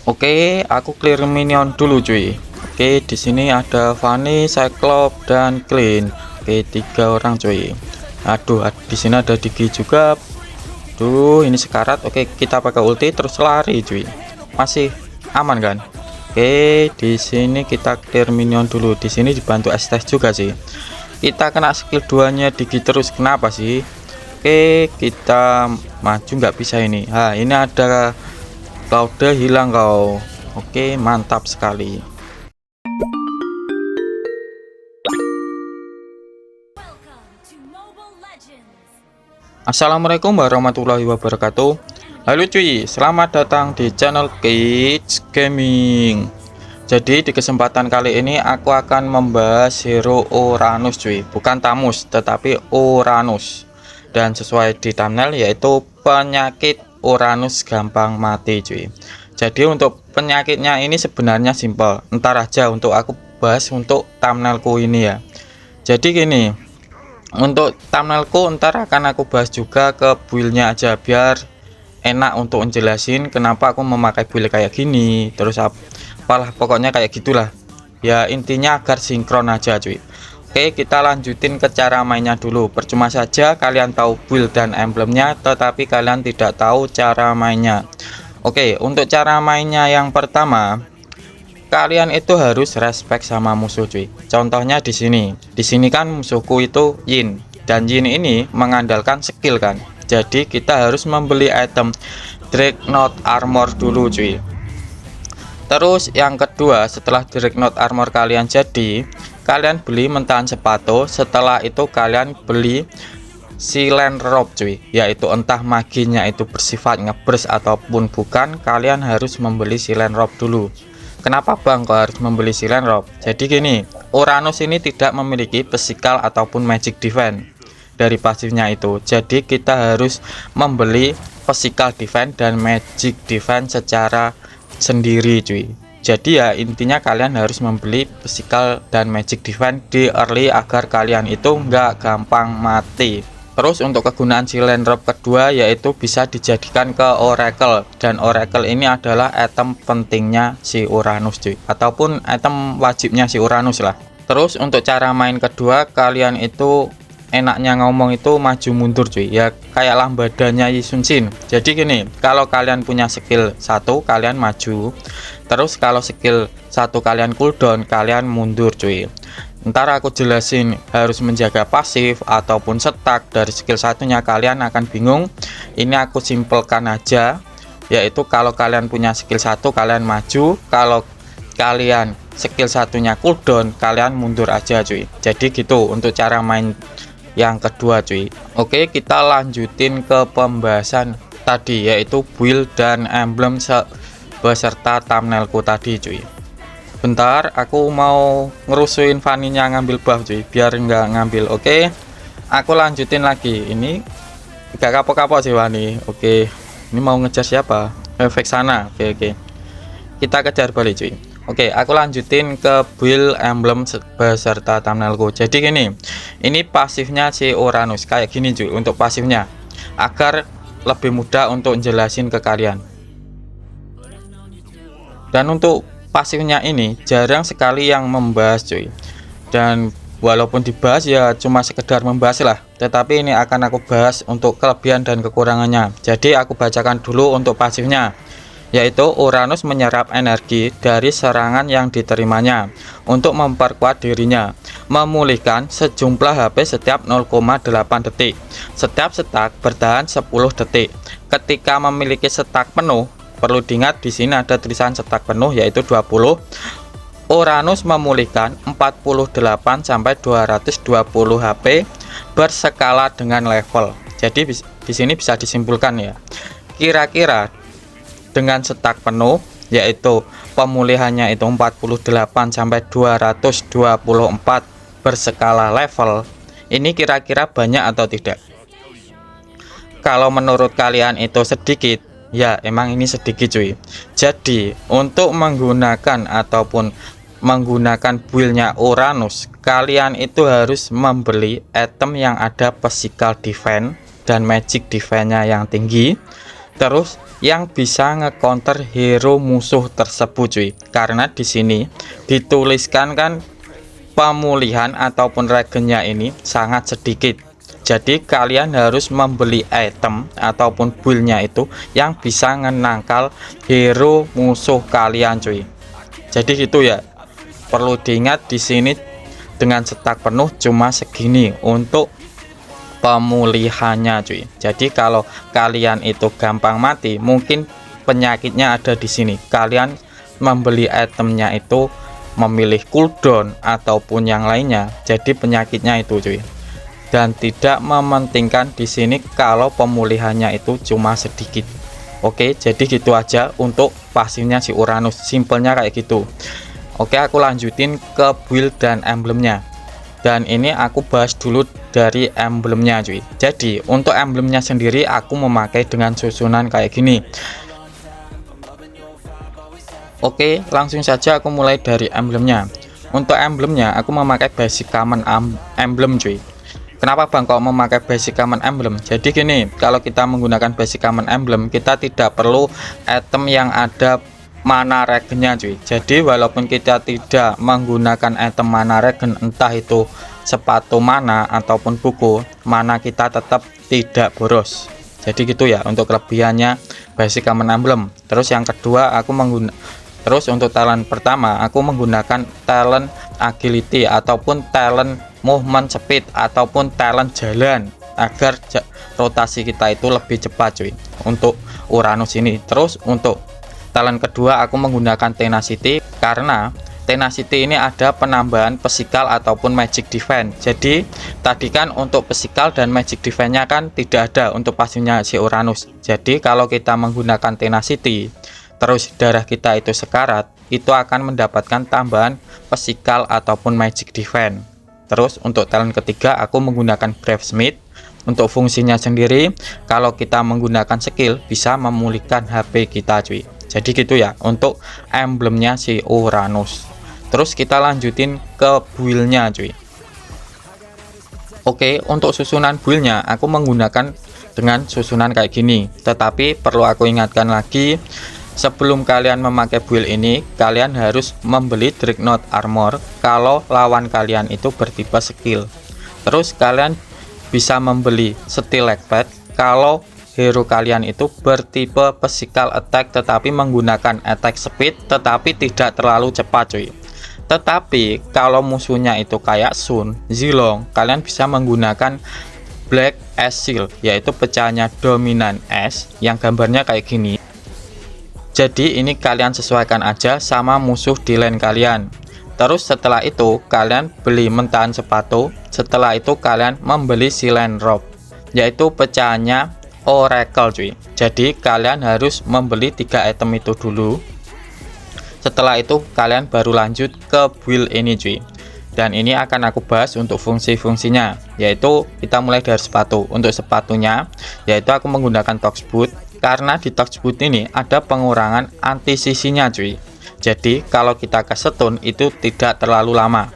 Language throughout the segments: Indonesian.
Oke, aku clear minion dulu cuy. Oke, di sini ada Fanny, Cyclops dan Clean. Oke, 3 orang cuy. Aduh, di sini ada Digi juga. Tuh, ini sekarat. Oke, kita pakai ulti terus lari cuy. Masih aman kan? Oke, di sini kita clear minion dulu. Di sini dibantu Estes juga sih. Kita kena skill 2-nya Digi terus. Kenapa sih? Oke, kita maju nggak bisa ini. Ini ada Cloud hilang kau. Oke, mantap sekali. Assalamualaikum warahmatullahi wabarakatuh. Halo cuy, selamat datang di channel Kids Gaming. Jadi di kesempatan kali ini aku akan membahas hero Uranus cuy, bukan Thamus tetapi Uranus. Dan sesuai di thumbnail yaitu penyakit Uranus gampang mati cuy. Jadi untuk penyakitnya ini sebenarnya simpel. Ntar aja untuk aku bahas untuk thumbnailku ini ya. Jadi gini, untuk thumbnailku ntar akan aku bahas juga ke buildnya aja biar enak untuk menjelasin kenapa aku memakai build kayak gini. Terus apalah pokoknya kayak gitulah. Ya intinya agar sinkron aja cuy. Oke, kita lanjutin ke cara mainnya dulu. Percuma saja kalian tahu build dan emblemnya tetapi kalian tidak tahu cara mainnya. Oke, untuk cara mainnya yang pertama, kalian itu harus respect sama musuh cuy. Contohnya di sini. Di sini kan musuhku itu Yin dan Yin ini mengandalkan skill kan. Jadi kita harus membeli item Dreadnought Armor dulu cuy. Terus yang kedua, setelah Dreadnought Armor kalian jadi, kalian beli mentahan sepatu. Setelah itu kalian beli Silent Robe cuy, yaitu entah maginya itu bersifat ngeburst ataupun bukan, kalian harus membeli Silent Robe dulu. Kenapa bang kok harus membeli Silent Robe? Jadi gini, Uranus ini tidak memiliki physical ataupun magic defense dari pasifnya itu. Jadi kita harus membeli physical defense dan magic defense secara sendiri cuy. Jadi ya intinya kalian harus membeli physical dan magic defense di early agar kalian itu nggak gampang mati. Terus untuk kegunaan Silent Robe kedua yaitu bisa dijadikan ke Oracle, dan Oracle ini adalah item pentingnya si Uranus cuy, ataupun item wajibnya si Uranus lah. Terus untuk cara main kedua, kalian itu enaknya ngomong itu maju mundur cuy, ya kayak lambadanya Yi Sun Shin. Jadi gini, kalau kalian punya skill 1 kalian maju, terus kalau skill 1 kalian cooldown kalian mundur cuy. Ntar aku jelasin harus menjaga pasif ataupun stuck dari skill satunya, kalian akan bingung. Ini aku simpelkan aja, yaitu kalau kalian punya skill 1 kalian maju, kalau kalian skill satunya cooldown kalian mundur aja cuy. Jadi gitu untuk cara main yang kedua cuy. Oke, kita lanjutin ke pembahasan tadi yaitu build dan emblem beserta thumbnailku tadi cuy. Bentar, aku mau ngerusuin Fanny-nya ngambil buff cuy, biar nggak ngambil. Oke, aku lanjutin lagi. Ini gak kapok-kapok sih Fanny. Oke, ini mau ngejar siapa? Efek sana. Oke, kita kejar balik cuy. Oke, aku lanjutin ke build emblem beserta thumbnailku. Jadi gini, ini pasifnya si Uranus kayak gini cuy. Untuk pasifnya agar lebih mudah untuk jelasin ke kalian. Dan untuk pasifnya ini jarang sekali yang membahas cuy, dan walaupun dibahas ya cuma sekedar membahas lah, tetapi ini akan aku bahas untuk kelebihan dan kekurangannya. Jadi aku bacakan dulu untuk pasifnya, yaitu Uranus menyerap energi dari serangan yang diterimanya untuk memperkuat dirinya, memulihkan sejumlah HP setiap 0,8 detik, setiap setak bertahan 10 detik. Ketika memiliki setak penuh, perlu diingat di sini ada tulisan setak penuh yaitu 20. Uranus memulihkan 48 sampai 220 HP berskala dengan level. Jadi di sini bisa disimpulkan ya. Kira-kira dengan setak penuh yaitu pemulihannya itu 48 sampai 224 berskala level. Ini kira-kira banyak atau tidak? Kalau menurut kalian itu sedikit, ya emang ini sedikit cuy. Jadi untuk menggunakan buildnya Uranus, kalian itu harus membeli item yang ada physical defense dan magic defense nya yang tinggi. Terus yang bisa nge-counter hero musuh tersebut cuy. Karena di sini dituliskan kan pemulihan ataupun regennya ini sangat sedikit. Jadi kalian harus membeli item ataupun build-nya itu yang bisa ngenangkal hero musuh kalian cuy. Jadi gitu ya. Perlu diingat di sini dengan stak penuh cuma segini untuk pemulihannya cuy. Jadi kalau kalian itu gampang mati, mungkin penyakitnya ada di sini. Kalian membeli itemnya itu memilih cooldown ataupun yang lainnya, jadi penyakitnya itu cuy. Dan tidak mementingkan di sini kalau pemulihannya itu cuma sedikit. Oke, jadi gitu aja untuk pasifnya si Uranus, simpelnya kayak gitu. Oke, aku lanjutin ke build dan emblemnya. Dan ini aku bahas dulu dari emblemnya cuy. Jadi untuk emblemnya sendiri aku memakai dengan susunan kayak gini. Oke, langsung saja aku mulai dari emblemnya. Untuk emblemnya aku memakai basic common emblem cuy. Kenapa bang kok memakai basic common emblem? Jadi gini, kalau kita menggunakan basic common emblem, kita tidak perlu item yang ada mana regennya cuy. Jadi walaupun kita tidak menggunakan item mana regen, entah itu sepatu mana ataupun buku mana, kita tetap tidak boros. Jadi gitu ya untuk kelebihannya basic common emblem. Terus yang kedua aku Terus untuk talent pertama aku menggunakan talent agility ataupun talent movement speed ataupun talent jalan agar rotasi kita itu lebih cepat cuy untuk Uranus ini. Terus untuk talent kedua aku menggunakan tenacity karena tenacity ini ada penambahan physical ataupun magic defense. Jadi tadi kan untuk physical dan magic defense nya kan tidak ada untuk pasifnya si Uranus. Jadi kalau kita menggunakan tenacity terus darah kita itu sekarat, itu akan mendapatkan tambahan physical ataupun magic defense. Terus untuk talent ketiga aku menggunakan Brave Smith. Untuk fungsinya sendiri, kalau kita menggunakan skill bisa memulihkan HP kita cuy. Jadi gitu ya untuk emblemnya si Uranus. Terus kita lanjutin ke build-nya cuy. Oke, untuk susunan build-nya aku menggunakan dengan susunan kayak gini. Tetapi perlu aku ingatkan lagi, sebelum kalian memakai build ini, kalian harus membeli Dreadnought Armor kalau lawan kalian itu bertipe skill. Terus kalian bisa membeli Steel Pad kalau hero kalian itu bertipe physical attack tetapi menggunakan attack speed tetapi tidak terlalu cepat cuy. Tetapi kalau musuhnya itu kayak Sun, Zilong, kalian bisa menggunakan Black Ash Shield, yaitu pecahannya dominan es yang gambarnya kayak gini. Jadi ini kalian sesuaikan aja sama musuh di lane kalian. Terus setelah itu kalian beli mentahan sepatu. Setelah itu kalian membeli Silent Robe, yaitu pecahannya Oracle cuy. Jadi kalian harus membeli 3 item itu dulu. Setelah itu kalian baru lanjut ke build ini cuy. Dan ini akan aku bahas untuk fungsi-fungsinya, yaitu kita mulai dari sepatu. Untuk sepatunya yaitu aku menggunakan Tox Boot karena di Tox Boot ini ada pengurangan anti sisinya cuy. Jadi kalau kita ke stun itu tidak terlalu lama.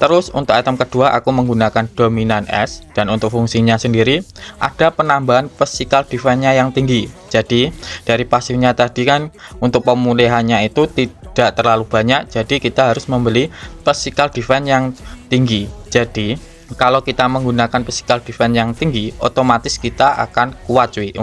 Terus untuk item kedua aku menggunakan dominan es, dan untuk fungsinya sendiri ada penambahan physical defense-nya yang tinggi. Jadi dari pasifnya tadi kan untuk pemulihannya itu tidak terlalu banyak, jadi kita harus membeli physical defense yang tinggi. Jadi kalau kita menggunakan physical defense yang tinggi, otomatis kita akan kuat cuy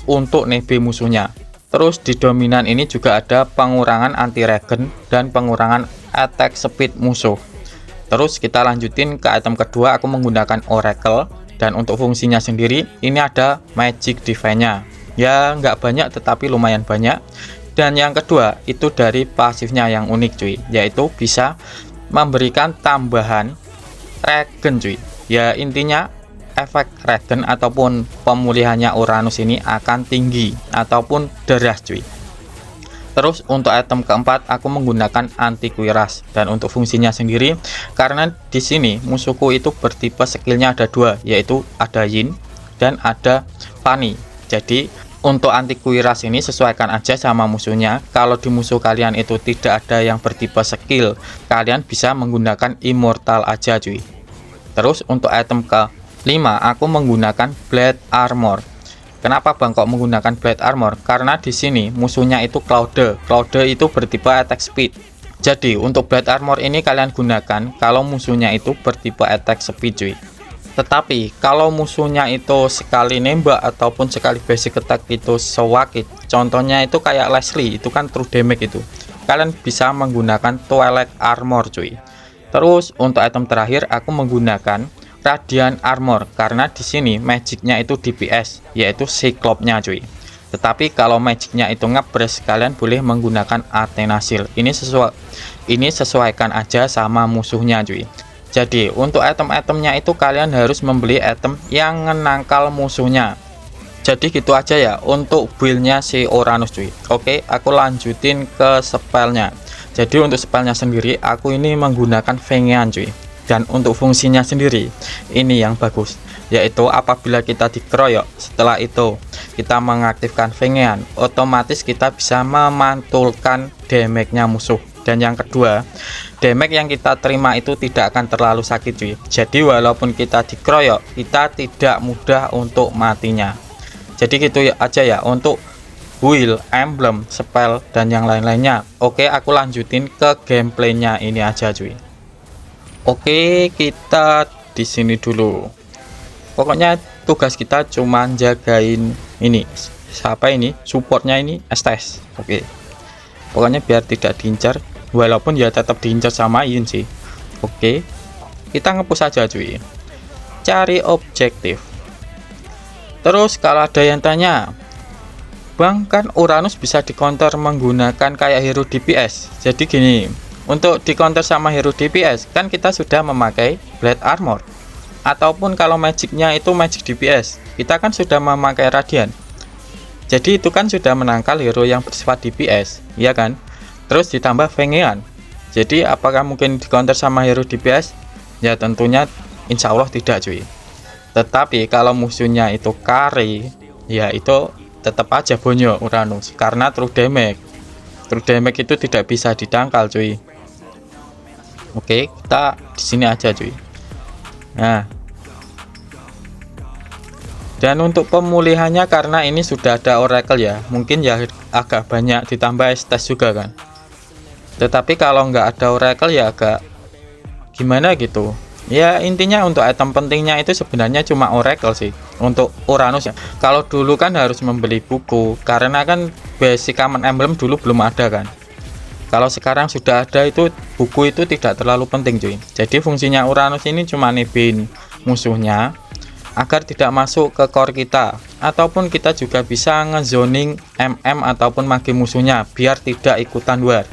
untuk nebe musuhnya. Terus di dominan ini juga ada pengurangan anti regen dan pengurangan attack speed musuh. Terus kita lanjutin ke item kedua, aku menggunakan Oracle, dan untuk fungsinya sendiri ini ada magic defense-nya. Ya nggak banyak tetapi lumayan banyak. Dan yang kedua itu dari pasifnya yang unik cuy, yaitu bisa memberikan tambahan regen cuy. Ya intinya efek regen ataupun pemulihannya Uranus ini akan tinggi ataupun deras cuy. Terus untuk item keempat aku menggunakan anti kuiras, dan untuk fungsinya sendiri karena di sini musuhku itu bertipe skillnya ada 2, yaitu ada Yin dan ada Fanny. Jadi untuk anti kuiras ini sesuaikan aja sama musuhnya. Kalau di musuh kalian itu tidak ada yang bertipe skill, kalian bisa menggunakan immortal aja cuy. Terus untuk item ke 5 aku menggunakan Blade Armor. Kenapa Bang kok menggunakan Blade Armor? Karena di sini musuhnya itu Cloud. Cloud itu bertipe attack speed. Jadi untuk Blade Armor ini kalian gunakan kalau musuhnya itu bertipe attack speed cuy. Tetapi kalau musuhnya itu sekali nembak ataupun sekali basic attack itu sewakit, contohnya itu kayak Leslie, itu kan true damage itu, kalian bisa menggunakan Twilight Armor cuy. Terus untuk item terakhir aku menggunakan Radiant Armor karena di sini magicnya itu DPS, yaitu Cyclops-nya cuy. Tetapi kalau magicnya itu ngebres, kalian boleh menggunakan Athena Shield. Ini sesuaikan aja sama musuhnya cuy. Jadi untuk item-itemnya itu kalian harus membeli item yang menangkal musuhnya. Jadi gitu aja ya untuk buildnya si Uranus cuy. Oke, aku lanjutin ke spellnya. Jadi untuk spellnya sendiri aku ini menggunakan Fengean cuy. Dan untuk fungsinya sendiri ini yang bagus, yaitu apabila kita dikeroyok, setelah itu kita mengaktifkan Fengean, otomatis kita bisa memantulkan damage-nya musuh. Dan yang kedua, damage yang kita terima itu tidak akan terlalu sakit cuy. Jadi walaupun kita dikeroyok, kita tidak mudah untuk matinya. Jadi gitu aja ya untuk build, emblem, spell, dan yang lain-lainnya. Oke, aku lanjutin ke gameplaynya ini aja cuy. Oke, kita di sini dulu. Pokoknya tugas kita cuma jagain ini. Siapa ini? Supportnya ini Estes. Oke. Pokoknya biar tidak diincar, walaupun ya tetap diincar sama Yun sih. Oke. Kita ngepush aja cuy. Cari objektif. Terus kalau ada yang tanya, Bang kan Uranus bisa di counter menggunakan kayak hero DPS. Jadi gini, untuk di counter sama hero DPS kan kita sudah memakai Blade Armor, ataupun kalau magicnya itu magic DPS, kita kan sudah memakai Radiant. Jadi itu kan sudah menangkal hero yang bersifat DPS, ya kan? Terus ditambah Fengean. Jadi apakah mungkin di counter sama hero DPS? Ya tentunya insya Allah tidak cuy. Tetapi kalau musuhnya itu carry, ya itu tetap aja bonyo Uranus karena true damage. True damage itu tidak bisa didangkal cuy. Oke, kita di sini aja cuy. Nah, dan untuk pemulihannya karena ini sudah ada Oracle ya, mungkin ya agak banyak ditambah Estes juga kan. Tetapi kalau nggak ada Oracle ya agak gimana gitu. Ya intinya untuk item pentingnya itu sebenarnya cuma Oracle sih untuk Uranus ya. Kalau dulu kan harus membeli buku karena kan basic common emblem dulu belum ada kan. Kalau sekarang sudah ada itu buku itu tidak terlalu penting cuy. Jadi fungsinya Uranus ini cuma nebin musuhnya agar tidak masuk ke core kita, ataupun kita juga bisa ngezoning MM ataupun magi musuhnya biar tidak ikutan war.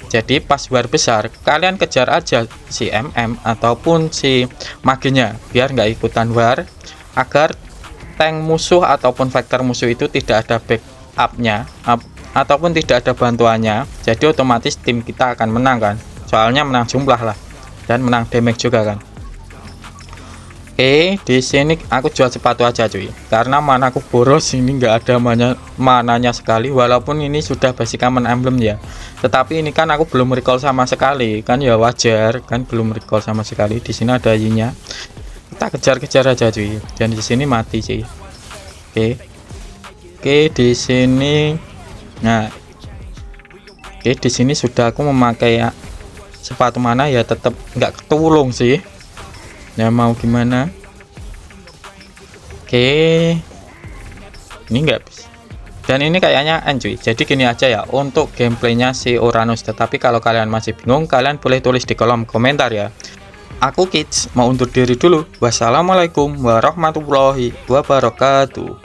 Jadi pas war besar kalian kejar aja si MM ataupun si maginya biar nggak ikutan war, agar tank musuh ataupun vektor musuh itu tidak ada backupnya ataupun tidak ada bantuannya. Jadi otomatis tim kita akan menang kan, soalnya menang jumlah lah dan menang damage juga kan. Oke, di sini aku jual sepatu aja cuy, karena manaku boros, ini nggak ada mananya sekali. Walaupun ini sudah basic common emblem ya, tetapi ini kan aku belum recall sama sekali kan, ya wajar kan belum recall sama sekali. Di sini ada Y-nya, kita kejar-kejar aja cuy, dan di sini mati cuy. Oke, di sini, nah, oke di sini sudah aku memakai sepatu mana ya, tetap nggak ketulung sih. Ya mau gimana. Oke, ini enggak bisa. Dan ini kayaknya cuy. Jadi gini aja ya untuk gameplaynya si Uranus. Tetapi kalau kalian masih bingung, kalian boleh tulis di kolom komentar ya. Aku Kids mau undur diri dulu. Wassalamualaikum warahmatullahi wabarakatuh.